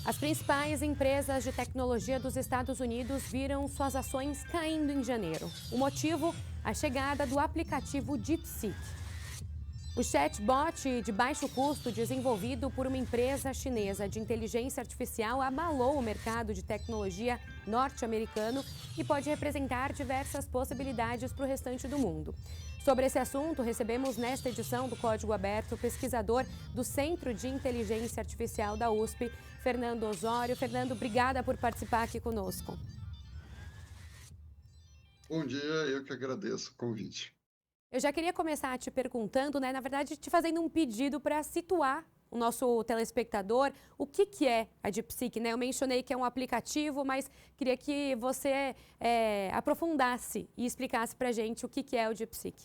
As principais empresas de tecnologia dos Estados Unidos viram suas ações caindo em janeiro. O motivo? A chegada do aplicativo DeepSeek. O chatbot de baixo custo, desenvolvido por uma empresa chinesa de inteligência artificial, abalou o mercado de tecnologia norte-americano e pode representar diversas possibilidades para o restante do mundo. Sobre esse assunto, recebemos nesta edição do Código Aberto o pesquisador do Centro de Inteligência Artificial da USP, Fernando Osório. Fernando, obrigada por participar aqui conosco. Bom dia, eu que agradeço o convite. Eu já queria começar te perguntando, na verdade, te fazendo um pedido para situar o nosso telespectador, o que é a DeepSeek, né? Eu mencionei que é um aplicativo, mas queria que você aprofundasse e explicasse para a gente o que é o DeepSeek.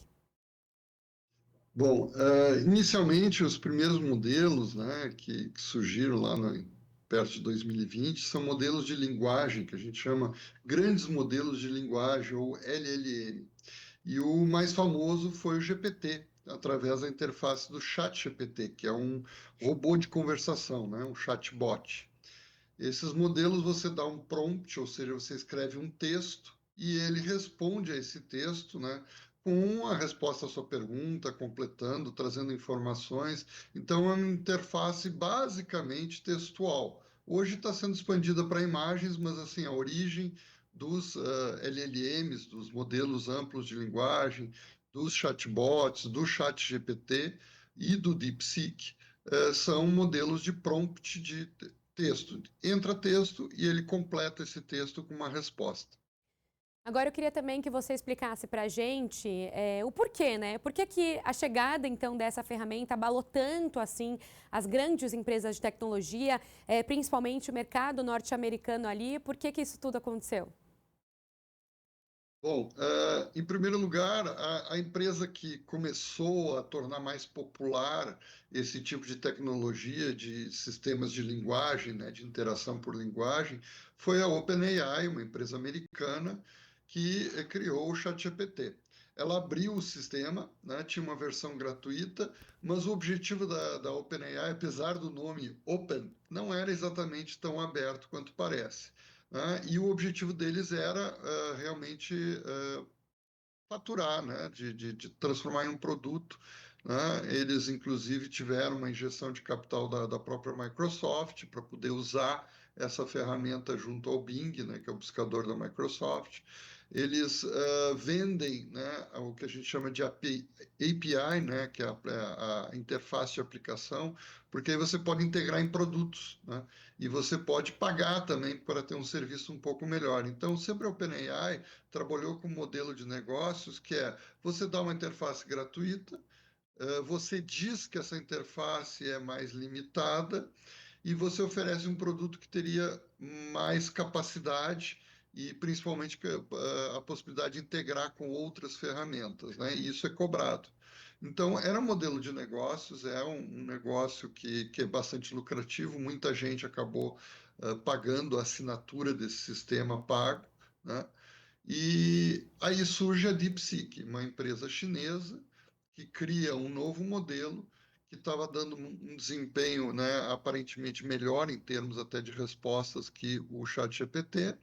Bom, inicialmente os primeiros modelos, né, que surgiram lá perto de 2020 são modelos de linguagem, que a gente chama grandes modelos de linguagem, ou LLM. E o mais famoso foi o GPT, através da interface do ChatGPT, que é um robô de conversação, né, um chatbot. Esses modelos você dá um prompt, ou seja, você escreve um texto e ele responde a esse texto, né, com a resposta à sua pergunta, completando, trazendo informações. Então, é uma interface basicamente textual. Hoje está sendo expandida para imagens, mas assim, a origem dos LLMs, dos modelos amplos de linguagem, dos chatbots, do ChatGPT e do DeepSeek, são modelos de prompt de texto. Entra texto e ele completa esse texto com uma resposta. Agora eu queria também que você explicasse para a gente o porquê, né? Por que a chegada, então, dessa ferramenta abalou tanto, assim, as grandes empresas de tecnologia, principalmente o mercado norte-americano ali? Por que isso tudo aconteceu? Bom, em primeiro lugar, a empresa que começou a tornar mais popular esse tipo de tecnologia de sistemas de linguagem, né, de interação por linguagem, foi a OpenAI, uma empresa americana que criou o ChatGPT. Ela abriu o sistema, né, tinha uma versão gratuita, mas o objetivo da OpenAI, apesar do nome Open, não era exatamente tão aberto quanto parece, né? E o objetivo deles era realmente faturar, né? De transformar em um produto. Né? Eles, inclusive, tiveram uma injeção de capital da própria Microsoft para poder usar essa ferramenta junto ao Bing, né? Que é o buscador da Microsoft. Eles vendem, né? O que a gente chama de API, né? Que é a interface de aplicação, porque aí você pode integrar em produtos, né? E você pode pagar também para ter um serviço um pouco melhor. Então, sempre a OpenAI trabalhou com um modelo de negócios que é você dá uma interface gratuita, você diz que essa interface é mais limitada e você oferece um produto que teria mais capacidade e principalmente a possibilidade de integrar com outras ferramentas, né? E isso é cobrado. Então, era um modelo de negócios, é um negócio que é bastante lucrativo, muita gente acabou pagando a assinatura desse sistema pago, né? E aí surge a DeepSeek, uma empresa chinesa que cria um novo modelo que estava dando um desempenho, né, aparentemente melhor em termos até de respostas que o ChatGPT,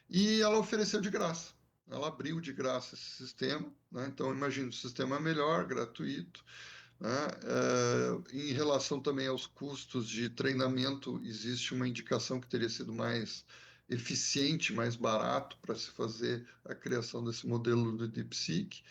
e ela ofereceu de graça. Ela abriu de graça esse sistema, né? Então imagina, o sistema é melhor, gratuito, né? Em relação também aos custos de treinamento, existe uma indicação que teria sido mais eficiente, mais barato para se fazer a criação desse modelo do DeepSeek.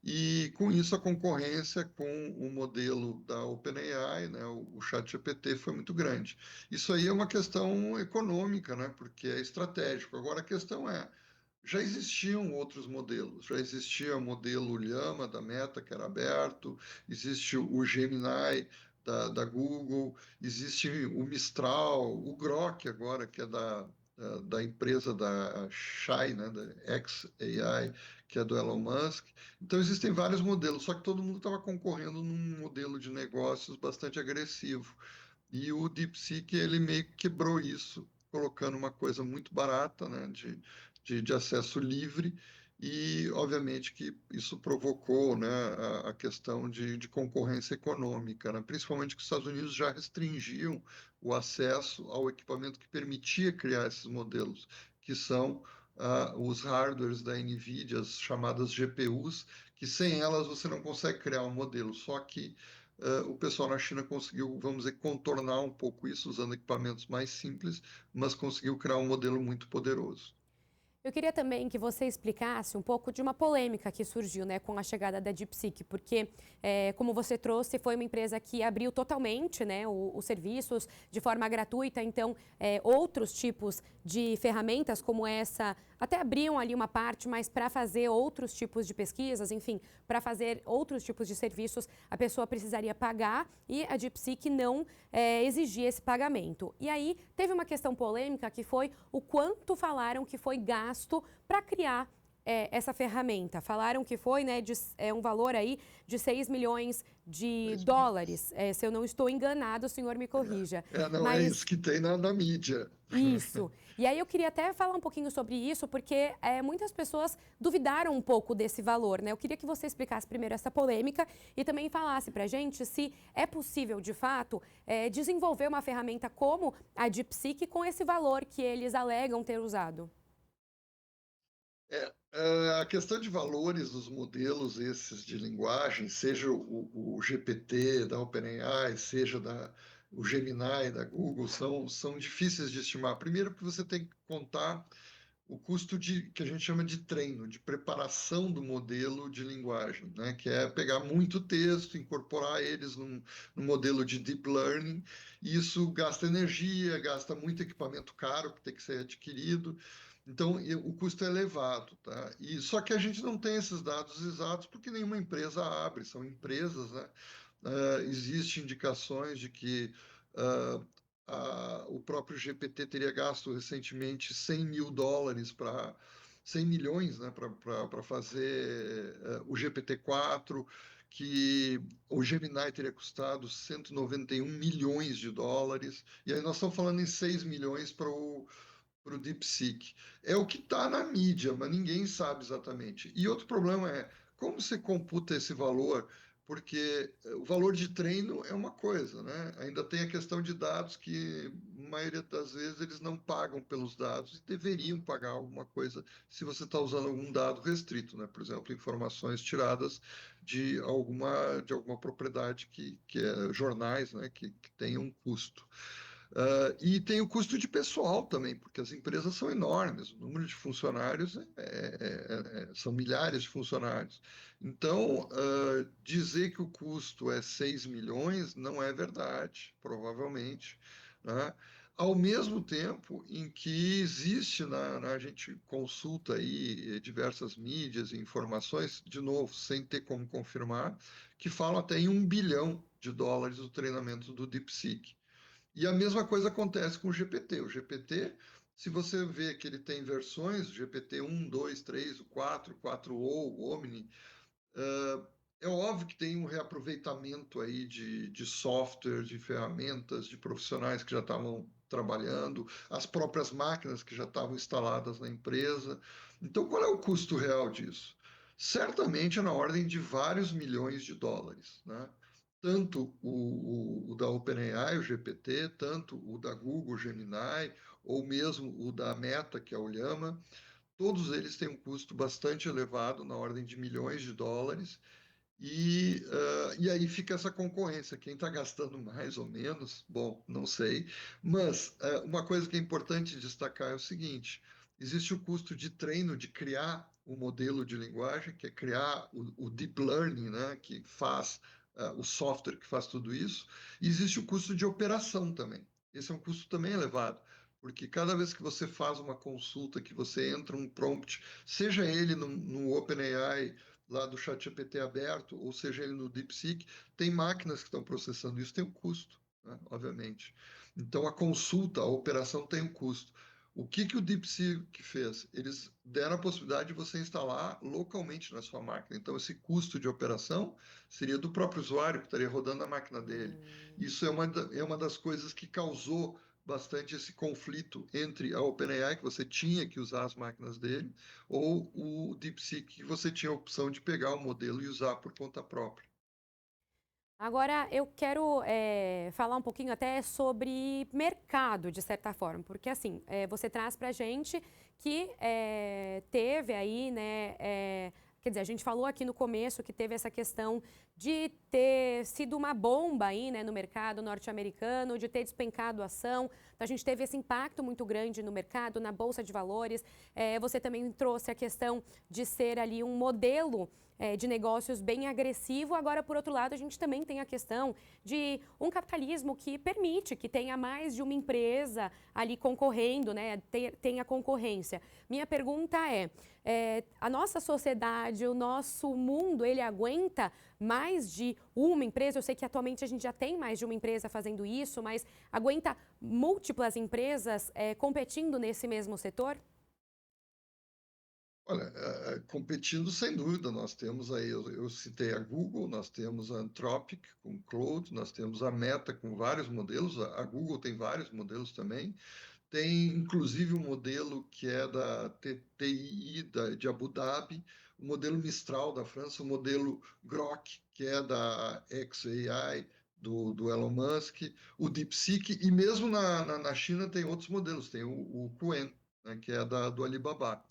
E com isso a concorrência com o modelo da OpenAI, né, o ChatGPT foi muito grande. Isso aí é uma questão econômica, né, porque é estratégico. Agora a questão é, já existiam outros modelos, já existia o modelo Llama da Meta, que era aberto, existe o Gemini da Google, existe o Mistral, o Grok agora, que é da empresa da Shai, né, da xAI, que é do Elon Musk. Então existem vários modelos, só que todo mundo estava concorrendo num modelo de negócios bastante agressivo. E o DeepSeek, ele meio que quebrou isso, colocando uma coisa muito barata, né, de acesso livre, e, obviamente, que isso provocou, né, a questão de concorrência econômica, né? Principalmente que os Estados Unidos já restringiam o acesso ao equipamento que permitia criar esses modelos, que são os hardwares da NVIDIA, as chamadas GPUs, que sem elas você não consegue criar um modelo. Só que o pessoal na China conseguiu, vamos dizer, contornar um pouco isso usando equipamentos mais simples, mas conseguiu criar um modelo muito poderoso. Eu queria também que você explicasse um pouco de uma polêmica que surgiu, né, com a chegada da DeepSeek, porque, como você trouxe, foi uma empresa que abriu totalmente, né, os serviços de forma gratuita, então outros tipos de ferramentas como essa até abriam ali uma parte, mas para fazer outros tipos de pesquisas, enfim, para fazer outros tipos de serviços, a pessoa precisaria pagar e a DeepSeek não exigia esse pagamento. E aí teve uma questão polêmica que foi o quanto falaram que foi gasto para criar essa ferramenta. Falaram que foi, né, um valor aí de 6 milhões de 6 dólares. Se eu não estou enganado, o senhor me corrija. Não é isso Mas que tem na mídia. isso. E aí eu queria até falar um pouquinho sobre isso, porque muitas pessoas duvidaram um pouco desse valor, né? Eu queria que você explicasse primeiro essa polêmica e também falasse pra gente se é possível, de fato, desenvolver uma ferramenta como a DeepSeek com esse valor que eles alegam ter usado. A questão de valores dos modelos esses de linguagem, seja o GPT da OpenAI, seja o Gemini da Google, são difíceis de estimar. Primeiro, porque você tem que contar o custo que a gente chama de treino, de preparação do modelo de linguagem, né? Que é pegar muito texto, incorporar eles num modelo de deep learning, e isso gasta energia, gasta muito equipamento caro que tem que ser adquirido. Então, o custo é elevado, tá? E só que a gente não tem esses dados exatos porque nenhuma empresa abre, são empresas, né? Existem indicações de que o próprio GPT teria gasto recentemente 100 mil dólares 100 milhões, né, para fazer o GPT-4, que o Gemini teria custado 191 milhões de dólares, e aí nós estamos falando em 6 milhões para o DeepSeek. É o que está na mídia, mas ninguém sabe exatamente. E outro problema é como você computa esse valor, porque o valor de treino é uma coisa, né? Ainda tem a questão de dados que, a maioria das vezes, eles não pagam pelos dados e deveriam pagar alguma coisa se você está usando algum dado restrito, né? Por exemplo, informações tiradas de alguma propriedade que é jornais, né? Que tem um custo. E tem o custo de pessoal também, porque as empresas são enormes, o número de funcionários são milhares de funcionários. Então, dizer que o custo é 6 milhões não é verdade, provavelmente, né? Ao mesmo tempo em que existe, a gente consulta aí diversas mídias e informações, de novo, sem ter como confirmar, que falam até em 1 bilhão de dólares o treinamento do DeepSeek. E a mesma coisa acontece com o GPT. O GPT, se você vê que ele tem versões, o GPT 1, 2, 3, o 4, 4O, o Omni, é óbvio que tem um reaproveitamento aí de software, de ferramentas, de profissionais que já estavam trabalhando, as próprias máquinas que já estavam instaladas na empresa. Então, qual é o custo real disso? Certamente é na ordem de vários milhões de dólares, né? Tanto o da OpenAI, o GPT, tanto o da Google, o Gemini, ou mesmo o da Meta, que é o Llama, todos eles têm um custo bastante elevado, na ordem de milhões de dólares, e aí fica essa concorrência. Quem está gastando mais ou menos, bom, não sei. Mas uma coisa que é importante destacar é o seguinte: existe o custo de treino, de criar o modelo de linguagem, que é criar o deep learning, né, que faz o software que faz tudo isso. E existe o custo de operação também. Esse é um custo também elevado. Porque cada vez que você faz uma consulta, que você entra um prompt, seja ele no OpenAI, lá do ChatGPT aberto, ou seja ele no DeepSeek, tem máquinas que estão processando isso, tem um custo, né? Obviamente. Então, a consulta, a operação tem um custo. O que o DeepSeek fez? Eles deram a possibilidade de você instalar localmente na sua máquina. Então, esse custo de operação seria do próprio usuário que estaria rodando a máquina dele. Isso é uma das coisas que causou bastante esse conflito entre a OpenAI, que você tinha que usar as máquinas dele, ou o DeepSeek, que você tinha a opção de pegar o modelo e usar por conta própria. Agora eu quero falar um pouquinho até sobre mercado, de certa forma, porque assim, você traz para a gente que teve aí, né, quer dizer, a gente falou aqui no começo que teve essa questão de ter sido uma bomba aí, né, no mercado norte-americano, de ter despencado a ação, então a gente teve esse impacto muito grande no mercado, na bolsa de valores. Você também trouxe a questão de ser ali um modelo de negócios bem agressivo. Agora, por outro lado, a gente também tem a questão de um capitalismo que permite que tenha mais de uma empresa ali concorrendo, né? Tenha concorrência. Minha pergunta a nossa sociedade, o nosso mundo, ele aguenta mais de uma empresa? Eu sei que atualmente a gente já tem mais de uma empresa fazendo isso, mas aguenta múltiplas empresas competindo nesse mesmo setor? Olha, competindo sem dúvida, nós temos aí, eu citei a Google, nós temos a Anthropic com Claude, nós temos a Meta com vários modelos, a Google tem vários modelos também, tem inclusive um modelo que é da TTI de Abu Dhabi, o modelo Mistral da França, o modelo Grok, que é da xAI, do Elon Musk, o DeepSeek, e mesmo na China tem outros modelos, tem o Qwen, né, que é do Alibaba.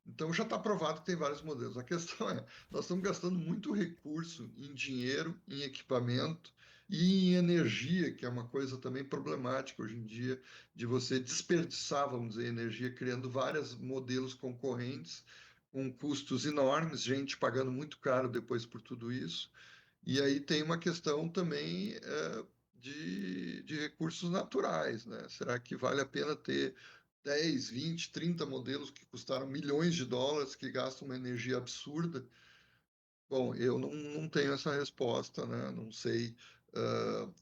Então já está provado que tem vários modelos. A questão é, nós estamos gastando muito recurso em dinheiro, em equipamento e em energia, que é uma coisa também problemática hoje em dia, de você desperdiçar, vamos dizer, energia, criando vários modelos concorrentes, com custos enormes, gente pagando muito caro depois por tudo isso. E aí tem uma questão também de recursos naturais, né? Será que vale a pena ter 10, 20, 30 modelos que custaram milhões de dólares, que gastam uma energia absurda? Bom, eu não tenho essa resposta, né? Não sei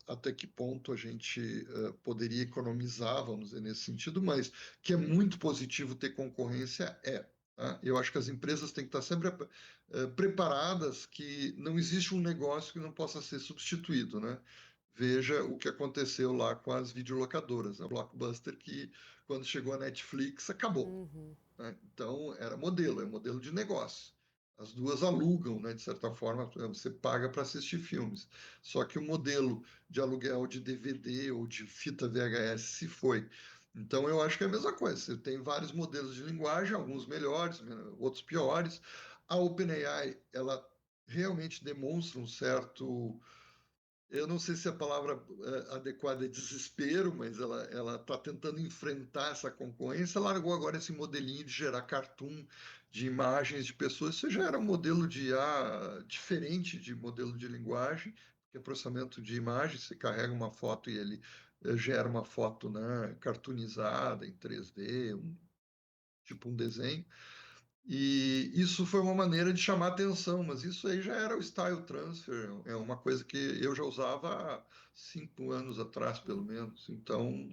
até que ponto a gente poderia economizar, vamos dizer, nesse sentido, mas que é muito positivo ter concorrência, é. Tá? Eu acho que as empresas têm que estar sempre preparadas que não existe um negócio que não possa ser substituído, né? Veja o que aconteceu lá com as videolocadoras, a Blockbuster, que quando chegou a Netflix acabou, Uhum. né? Então, era modelo, é modelo de negócio. As duas alugam, né, de certa forma, você paga para assistir filmes. Só que o modelo de aluguel de DVD ou de fita VHS se foi. Então, eu acho que é a mesma coisa. Você tem vários modelos de linguagem, alguns melhores, outros piores. A OpenAI, ela realmente demonstra um certo, eu não sei se a palavra adequada é desespero, mas ela está tentando enfrentar essa concorrência. Largou agora esse modelinho de gerar cartoon de imagens de pessoas. Isso já era um modelo de IA diferente de modelo de linguagem, que é processamento de imagem. Você carrega uma foto e ele gera uma foto, né, cartoonizada em 3D, tipo um desenho. E isso foi uma maneira de chamar atenção, mas isso aí já era o style transfer, é uma coisa que eu já usava há 5 anos atrás, pelo menos. Então,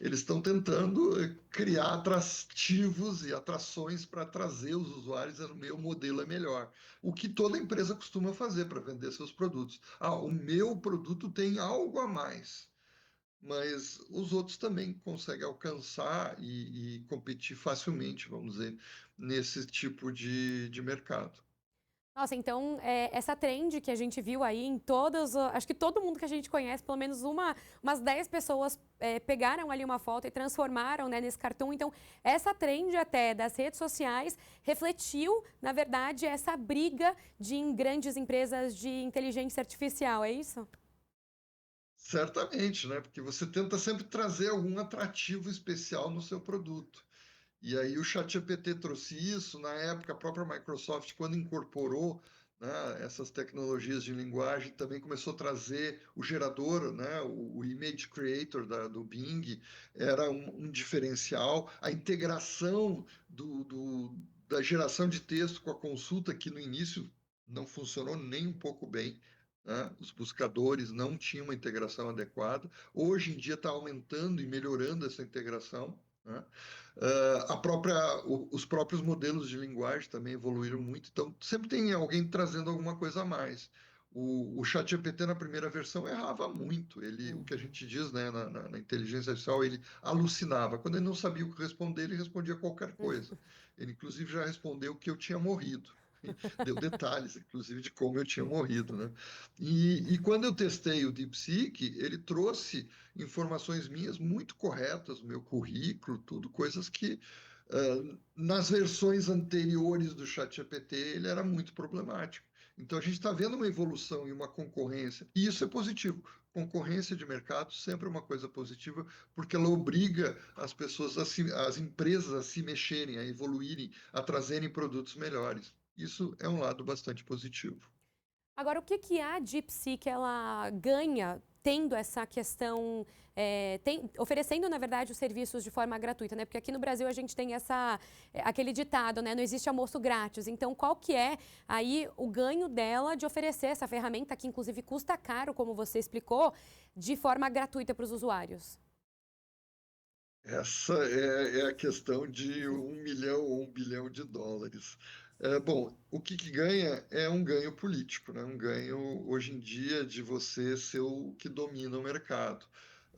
eles estão tentando criar atrativos e atrações para trazer os usuários, o meu modelo é melhor. O que toda empresa costuma fazer para vender seus produtos. Ah, o meu produto tem algo a mais, mas os outros também conseguem alcançar e competir facilmente, vamos dizer, nesse tipo de mercado. Nossa, então, essa trend que a gente viu aí em todas, acho que todo mundo que a gente conhece, pelo menos umas 10 pessoas pegaram ali uma foto e transformaram, né, nesse cartoon. Então, essa trend até das redes sociais refletiu, na verdade, essa briga de grandes empresas de inteligência artificial, é isso? Certamente, né? Porque você tenta sempre trazer algum atrativo especial no seu produto. E aí o ChatGPT trouxe isso, na época a própria Microsoft, quando incorporou, né, essas tecnologias de linguagem, também começou a trazer o gerador, né, o Image Creator do Bing, era um diferencial, a integração da geração de texto com a consulta, que no início não funcionou nem um pouco bem, né, os buscadores não tinham uma integração adequada, hoje em dia está aumentando e melhorando essa integração, né? Os próprios modelos de linguagem também evoluíram muito, então sempre tem alguém trazendo alguma coisa a mais. O ChatGPT na primeira versão errava muito. O que a gente diz, né, na inteligência artificial, ele alucinava. Quando ele não sabia o que responder, ele respondia qualquer coisa. Ele, inclusive, já respondeu que eu tinha morrido. Deu detalhes, inclusive, de como eu tinha morrido, né? E quando eu testei o DeepSeek, ele trouxe informações minhas muito corretas, meu currículo, tudo, coisas que nas versões anteriores do ChatGPT ele era muito problemático. Então a gente está vendo uma evolução e uma concorrência, e isso é positivo. Concorrência de mercado sempre é uma coisa positiva, porque ela obriga as pessoas, as empresas a se mexerem, a evoluírem, a trazerem produtos melhores. Isso é um lado bastante positivo. Agora, o que que a DeepSeek ela ganha tendo essa questão, oferecendo, na verdade, os serviços de forma gratuita, né? Porque aqui no Brasil a gente tem aquele ditado, né? Não existe almoço grátis. Então, qual que é aí o ganho dela de oferecer essa ferramenta que, inclusive, custa caro, como você explicou, de forma gratuita para os usuários? Essa é a questão de 1 milhão ou 1 bilhão de dólares. Bom, o que ganha é um ganho político, né? Um ganho, hoje em dia, de você ser o que domina o mercado.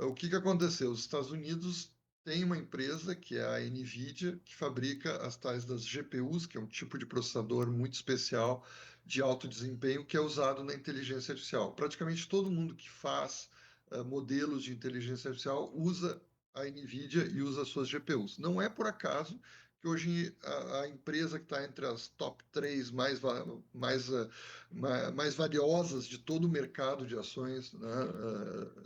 O que aconteceu? Os Estados Unidos têm uma empresa, que é a NVIDIA, que fabrica as tais das GPUs, que é um tipo de processador muito especial de alto desempenho, que é usado na inteligência artificial. Praticamente todo mundo que faz modelos de inteligência artificial usa a NVIDIA e usa suas GPUs. Não é por acaso que hoje a empresa que está entre as top 3 mais valiosas de todo o mercado de ações, né,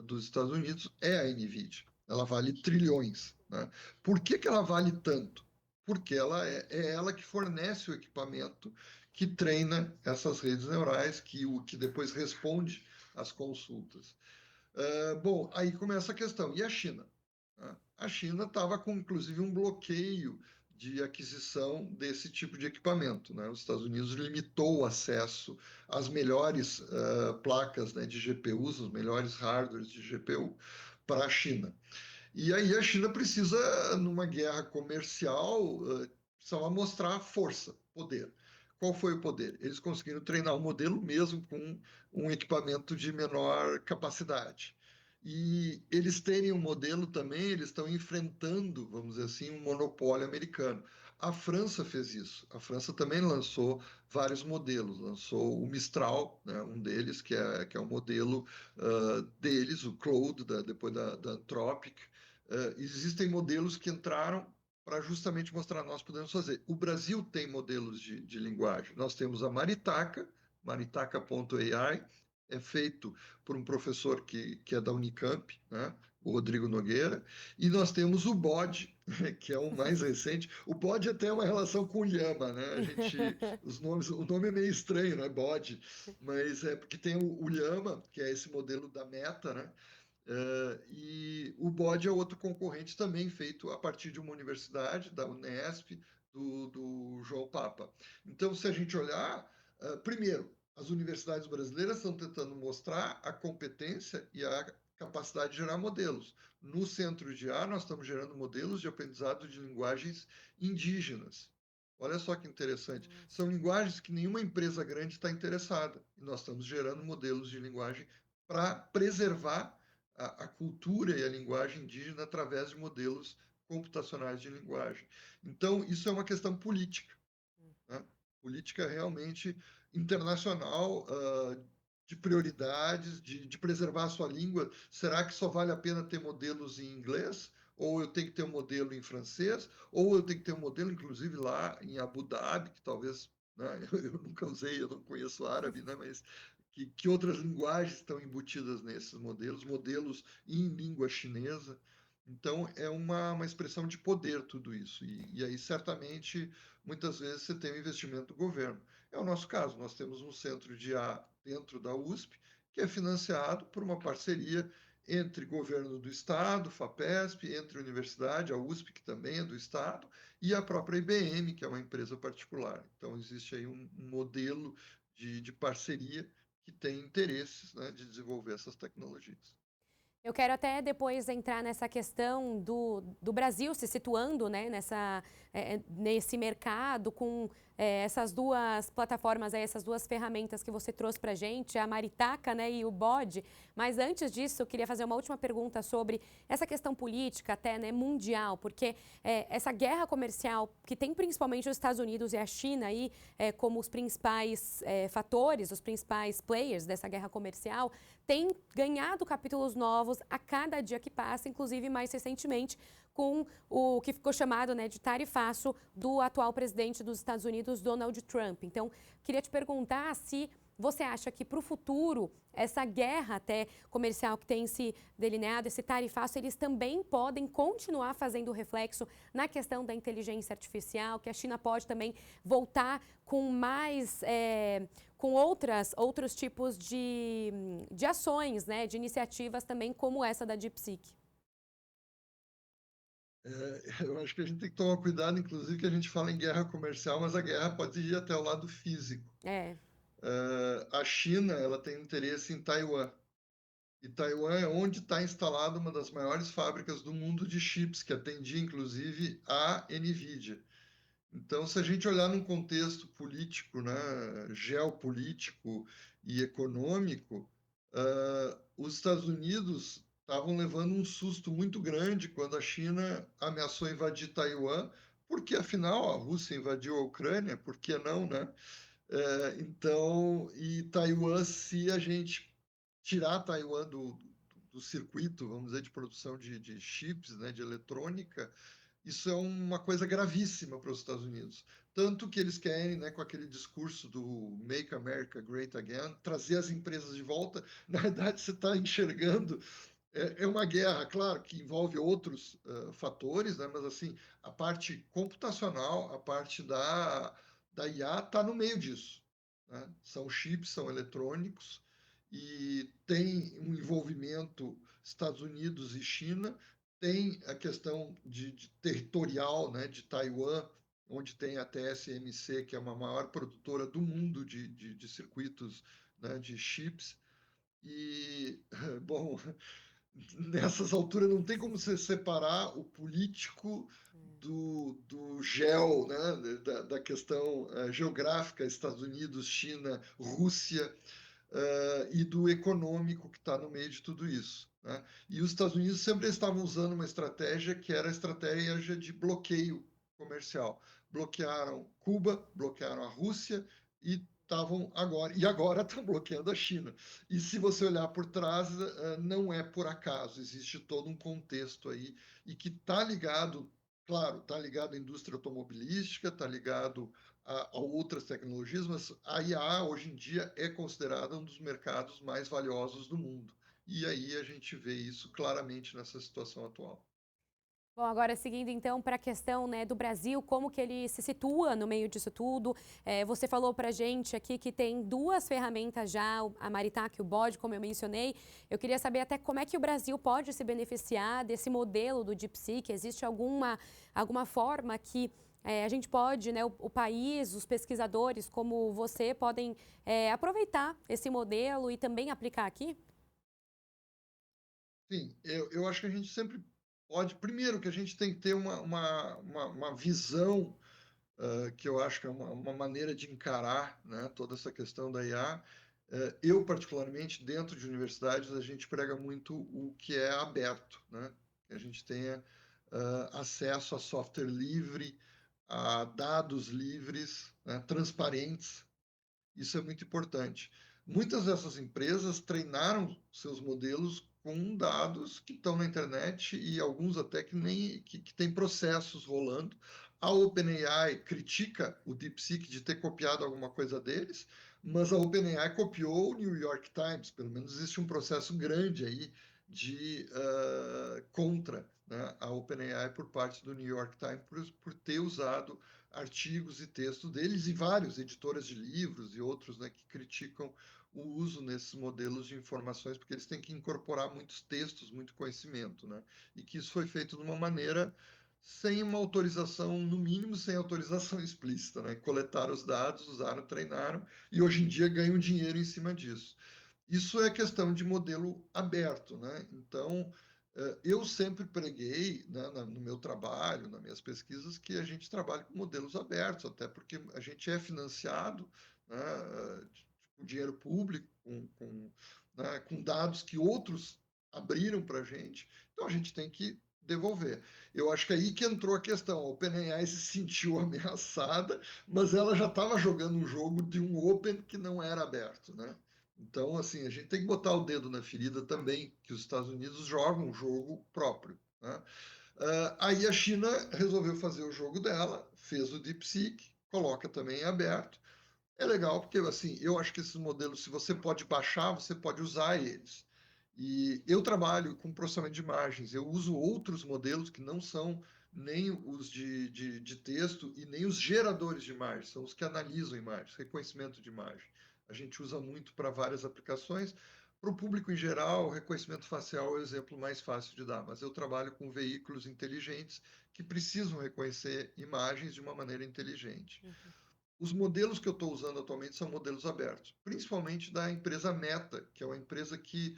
dos Estados Unidos é a NVIDIA. Ela vale trilhões. Né? Por que ela vale tanto? Porque ela é ela que fornece o equipamento que treina essas redes neurais, que depois responde às consultas. Bom, aí começa a questão. E a China? A China estava com, inclusive, um bloqueio de aquisição desse tipo de equipamento. Né? Os Estados Unidos limitou o acesso às melhores placas, né, de GPUs, os melhores hardwares de GPU para a China. E aí a China precisa, numa guerra comercial, precisava mostrar força, poder. Qual foi o poder? Eles conseguiram treinar o modelo mesmo com um equipamento de menor capacidade. E eles terem um modelo também, eles estão enfrentando, vamos dizer assim, um monopólio americano. A França fez isso. A França também lançou vários modelos. Lançou o Mistral, né, um deles, que é o modelo deles, o Claude, depois da Anthropic. Existem modelos que entraram para justamente mostrar nós podemos fazer. O Brasil tem modelos de linguagem. Nós temos a Maritaca, maritaka.ai, é feito por um professor que é da Unicamp, né? O Rodrigo Nogueira, e nós temos o BOD, que é o mais recente. O BOD até é uma relação com o Llama, né? O nome é meio estranho, não é BOD, mas é porque tem o Llama, que é esse modelo da Meta, né? E o BOD é outro concorrente também feito a partir de uma universidade, da Unesp, do João Papa. Então, se a gente olhar, primeiro, as universidades brasileiras estão tentando mostrar a competência e a capacidade de gerar modelos. No Centro de IA, nós estamos gerando modelos de aprendizado de linguagens indígenas. Olha só que interessante. São linguagens que nenhuma empresa grande está interessada. E nós estamos gerando modelos de linguagem para preservar a cultura e a linguagem indígena através de modelos computacionais de linguagem. Então, isso é uma questão política, né? Política realmente internacional, de prioridades, de preservar a sua língua. Será que só vale a pena ter modelos em inglês? Ou eu tenho que ter um modelo em francês? Ou eu tenho que ter um modelo, inclusive, lá em Abu Dhabi, que talvez, né, eu nunca usei, eu não conheço árabe, né, mas que outras linguagens estão embutidas nesses modelos em língua chinesa. Então, é uma expressão de poder tudo isso. E aí, certamente, muitas vezes você tem um investimento do governo. É o nosso caso, nós temos um centro de IA dentro da USP, que é financiado por uma parceria entre governo do Estado, FAPESP, entre a universidade, a USP, que também é do Estado, e a própria IBM, que é uma empresa particular. Então, existe aí um modelo de parceria que tem interesses, né, de desenvolver essas tecnologias. Eu quero até depois entrar nessa questão do Brasil se situando, né, nesse mercado com essas duas plataformas, aí, essas duas ferramentas que você trouxe para a gente, a Maritaca, né, e o Bode. Mas antes disso, eu queria fazer uma última pergunta sobre essa questão política até, né, mundial, porque essa guerra comercial que tem principalmente os Estados Unidos e a China aí como os principais fatores, os principais players dessa guerra comercial, tem ganhado capítulos novos a cada dia que passa, inclusive mais recentemente com o que ficou chamado, né, de tarifaço do atual presidente dos Estados Unidos, Donald Trump. Então, queria te perguntar se você acha que para o futuro, essa guerra até comercial que tem se delineado, esse tarifaço, eles também podem continuar fazendo reflexo na questão da inteligência artificial, que a China pode também voltar com mais, com outros tipos de ações, né, de iniciativas também como essa da DeepSeek. Eu acho que a gente tem que tomar cuidado, inclusive, que a gente fala em guerra comercial, mas a guerra pode ir até o lado físico. A China, ela tem interesse em Taiwan. E Taiwan é onde está instalada uma das maiores fábricas do mundo de chips, que atendia, inclusive, a NVIDIA. Então, se a gente olhar num contexto político, né, geopolítico e econômico, os Estados Unidos estavam levando um susto muito grande quando a China ameaçou invadir Taiwan, porque afinal a Rússia invadiu a Ucrânia, por que não, né? Então, e Taiwan, se a gente tirar Taiwan do circuito, vamos dizer, de produção de chips, né, de eletrônica, isso é uma coisa gravíssima para os Estados Unidos. Tanto que eles querem, né, com aquele discurso do Make America Great Again, trazer as empresas de volta. Na verdade, você está enxergando, é uma guerra, claro, que envolve outros fatores, né, mas assim, a parte computacional, a parte da IA está no meio disso. Né? São chips, são eletrônicos, e tem um envolvimento Estados Unidos e China, tem a questão de territorial, né, de Taiwan, onde tem a TSMC, que é uma maior produtora do mundo de circuitos, né, de chips. E, bom, nessas alturas não tem como você separar o político do geo, né, da questão geográfica, Estados Unidos, China, Rússia, e do econômico que está no meio de tudo isso. Né? E os Estados Unidos sempre estavam usando uma estratégia que era a estratégia de bloqueio comercial. Bloquearam Cuba, bloquearam a Rússia e agora estão bloqueando a China. E se você olhar por trás, não é por acaso, existe todo um contexto aí e que está ligado, claro, está ligado à indústria automobilística, está ligado a outras tecnologias, mas a IA hoje em dia é considerada um dos mercados mais valiosos do mundo. E aí a gente vê isso claramente nessa situação atual. Bom, agora seguindo então para a questão, né, do Brasil, como que ele se situa no meio disso tudo. Você falou para a gente aqui que tem duas ferramentas já, a Maritaca e o Bode, como eu mencionei. Eu queria saber até como é que o Brasil pode se beneficiar desse modelo do DeepSeek. Existe alguma forma que a gente pode, né, o país, os pesquisadores como você, podem aproveitar esse modelo e também aplicar aqui? Sim, eu acho que a gente sempre pode. Primeiro, que a gente tem que ter uma visão, que eu acho que é uma maneira de encarar, né, toda essa questão da IA. Eu, particularmente, dentro de universidades, a gente prega muito o que é aberto, né? Que a gente tenha acesso a software livre, a dados livres, né, transparentes. Isso é muito importante. Muitas dessas empresas treinaram seus modelos com dados que estão na internet e alguns até que nem que têm processos rolando. A OpenAI critica o DeepSeek de ter copiado alguma coisa deles, mas a OpenAI copiou o New York Times. Pelo menos existe um processo grande aí de contra, né, a OpenAI por parte do New York Times por ter usado artigos e textos deles e vários editoras de livros e outros, né, que criticam o uso nesses modelos de informações, porque eles têm que incorporar muitos textos, muito conhecimento, né? E que isso foi feito de uma maneira sem uma autorização, no mínimo sem autorização explícita, né? Coletaram os dados, usaram, treinaram e hoje em dia ganham dinheiro em cima disso. Isso é questão de modelo aberto, né? Então, Eu sempre preguei, né, no meu trabalho, nas minhas pesquisas, que a gente trabalhe com modelos abertos, até porque a gente é financiado, né, com dinheiro público, né, com dados que outros abriram para a gente, então a gente tem que devolver. Eu acho que aí que entrou a questão. A OpenAI se sentiu ameaçada, mas ela já estava jogando um jogo de um Open que não era aberto, né? Então, assim, a gente tem que botar o dedo na ferida também, que os Estados Unidos jogam um jogo próprio, né? Aí a China resolveu fazer o jogo dela, fez o DeepSeek, coloca também em aberto. É legal porque, assim, eu acho que esses modelos, se você pode baixar, você pode usar eles. E eu trabalho com processamento de imagens, eu uso outros modelos que não são nem os de texto e nem os geradores de imagens, são os que analisam imagens, reconhecimento de imagem. A gente usa muito para várias aplicações. Para o público em geral, o reconhecimento facial é o exemplo mais fácil de dar, mas eu trabalho com veículos inteligentes que precisam reconhecer imagens de uma maneira inteligente. Uhum. Os modelos que eu estou usando atualmente são modelos abertos, principalmente da empresa Meta, que é uma empresa que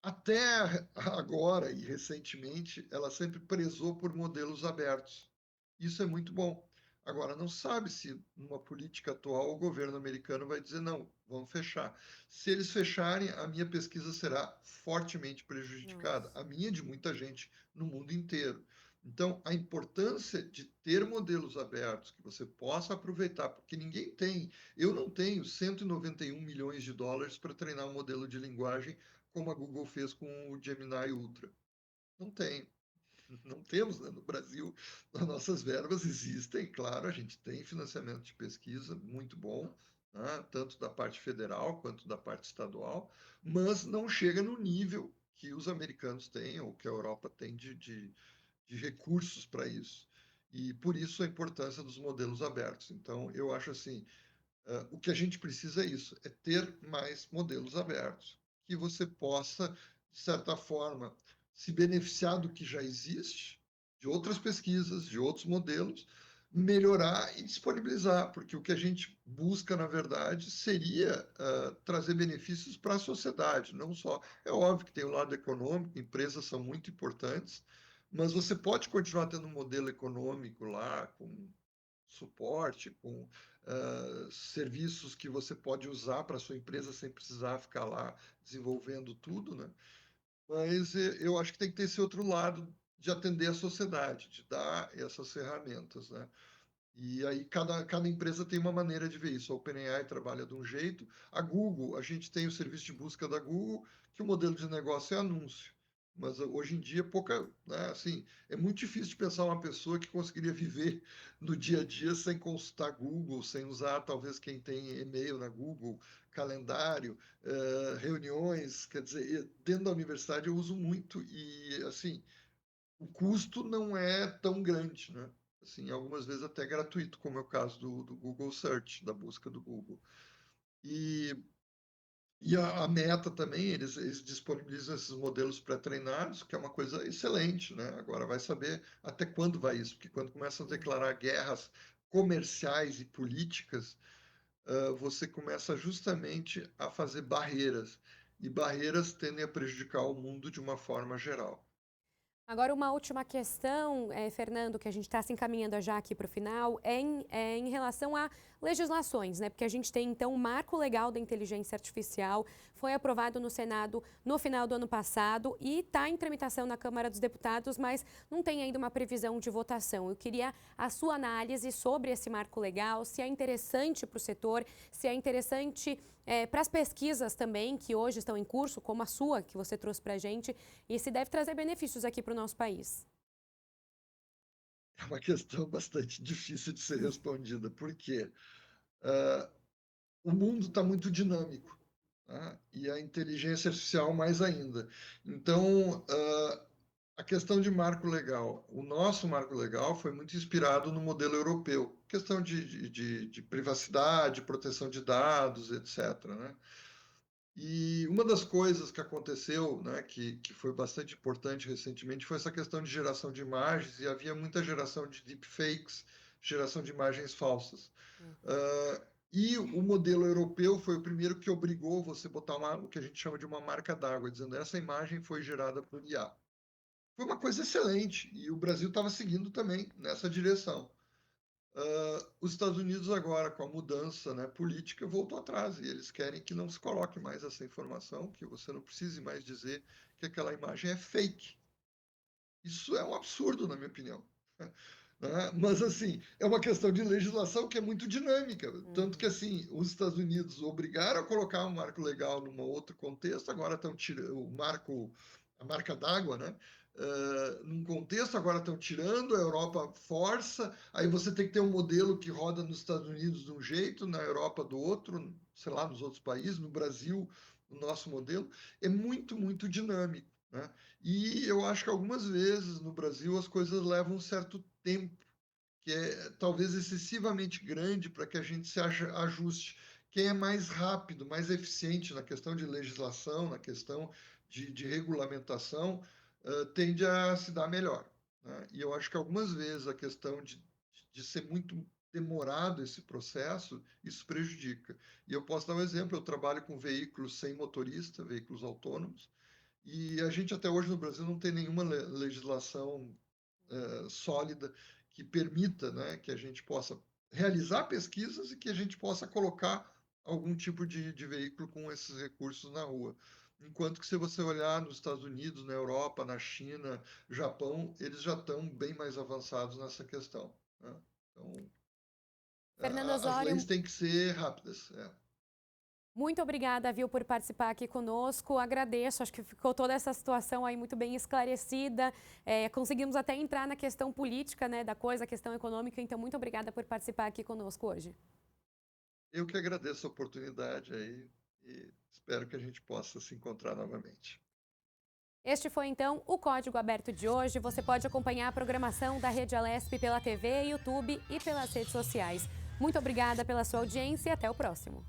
até agora e recentemente ela sempre prezou por modelos abertos. Isso é muito bom. Agora, não sabe se numa política atual o governo americano vai dizer não, vamos fechar. Se eles fecharem, a minha pesquisa será fortemente prejudicada, Nossa. a minha e de muita gente no mundo inteiro. Então, a importância de ter modelos abertos que você possa aproveitar, porque ninguém tem, eu não tenho 191 milhões de dólares para treinar um modelo de linguagem como a Google fez com o Gemini Ultra. Não tem. Não temos, né? No Brasil, as nossas verbas existem, claro, a gente tem financiamento de pesquisa muito bom, né? Tanto da parte federal quanto da parte estadual, mas não chega no nível que os americanos têm ou que a Europa tem de recursos para isso. E por isso a importância dos modelos abertos. Então, eu acho assim, o que a gente precisa é isso, é ter mais modelos abertos, que você possa, de certa forma, se beneficiar do que já existe, de outras pesquisas, de outros modelos, melhorar e disponibilizar, porque o que a gente busca, na verdade, seria trazer benefícios para a sociedade, não só. É óbvio que tem o lado econômico, empresas são muito importantes, mas você pode continuar tendo um modelo econômico lá, com suporte, com serviços que você pode usar para a sua empresa sem precisar ficar lá desenvolvendo tudo, né? Mas eu acho que tem que ter esse outro lado de atender a sociedade, de dar essas ferramentas, né? E aí cada empresa tem uma maneira de ver isso. A OpenAI trabalha de um jeito, a Google, a gente tem o serviço de busca da Google, que o modelo de negócio é anúncio. Mas hoje em dia, pouca, né, assim, é muito difícil de pensar uma pessoa que conseguiria viver no dia a dia sem consultar Google, sem usar talvez quem tem e-mail na Google, calendário, reuniões, quer dizer, dentro da universidade eu uso muito e assim, o custo não é tão grande, né? Assim, algumas vezes até gratuito, como é o caso do Google Search, da busca do Google. E, e a Meta também, eles disponibilizam esses modelos pré-treinados, que é uma coisa excelente, né? Agora vai saber até quando vai isso, porque quando começam a declarar guerras comerciais e políticas, você começa justamente a fazer barreiras, e barreiras tendem a prejudicar o mundo de uma forma geral. Agora, uma última questão, Fernando, que a gente está se encaminhando já aqui para o final, em relação a legislações, né? Porque a gente tem, então, o Marco Legal da Inteligência Artificial, foi aprovado no Senado no final do ano passado e está em tramitação na Câmara dos Deputados, mas não tem ainda uma previsão de votação. Eu queria a sua análise sobre esse marco legal, se é interessante para o setor, se é interessante para as pesquisas também, que hoje estão em curso, como a sua, que você trouxe para a gente, e se deve trazer benefícios aqui para o nosso país. É uma questão bastante difícil de ser respondida, porque uh, o mundo está muito dinâmico, tá? E a inteligência artificial mais ainda. Então, a questão de marco legal, o nosso marco legal foi muito inspirado no modelo europeu, questão de privacidade, proteção de dados, etc., né? E uma das coisas que aconteceu, né, que foi bastante importante recentemente, foi essa questão de geração de imagens, e havia muita geração de deepfakes, geração de imagens falsas. Uhum. E o modelo europeu foi o primeiro que obrigou você a botar o que a gente chama de uma marca d'água, dizendo essa imagem foi gerada por IA. foi uma coisa excelente, e o Brasil estava seguindo também nessa direção. Os Estados Unidos agora, com a mudança, né, política, voltou atrás, e eles querem que não se coloque mais essa informação, que você não precise mais dizer que aquela imagem é fake. Isso é um absurdo, na minha opinião. Né? Mas, assim, é uma questão de legislação que é muito dinâmica. Tanto que, assim, os Estados Unidos obrigaram a colocar um marco legal num outro contexto, agora estão tirando a marca d'água, né? Num contexto, agora estão tirando, a Europa força, aí você tem que ter um modelo que roda nos Estados Unidos de um jeito, na Europa do outro, sei lá, nos outros países, no Brasil, o nosso modelo. É muito, muito dinâmico. Né? E eu acho que algumas vezes no Brasil as coisas levam um certo tempo, que é talvez excessivamente grande para que a gente se ajuste. Quem é mais rápido, mais eficiente na questão de legislação, na questão de regulamentação, tende a se dar melhor. Né? E eu acho que algumas vezes a questão de ser muito demorado esse processo, isso prejudica. E eu posso dar um exemplo, eu trabalho com veículos sem motorista, veículos autônomos, e a gente até hoje no Brasil não tem nenhuma legislação sólida que permita, né, que a gente possa realizar pesquisas e que a gente possa colocar algum tipo de veículo com esses recursos na rua. Enquanto que se você olhar nos Estados Unidos, na Europa, na China, Japão, eles já estão bem mais avançados nessa questão. Né? Então, Fernando as leis Osório, têm que ser rápidas. muito obrigada, viu, por participar aqui conosco. Agradeço, acho que ficou toda essa situação aí muito bem esclarecida. Conseguimos até entrar na questão política, né, da coisa, a questão econômica. Então, muito obrigada por participar aqui conosco hoje. Eu que agradeço a oportunidade aí e espero que a gente possa se encontrar novamente. Este foi, então, o Código Aberto de hoje. Você pode acompanhar a programação da Rede Alesp pela TV, YouTube e pelas redes sociais. Muito obrigada pela sua audiência e até o próximo.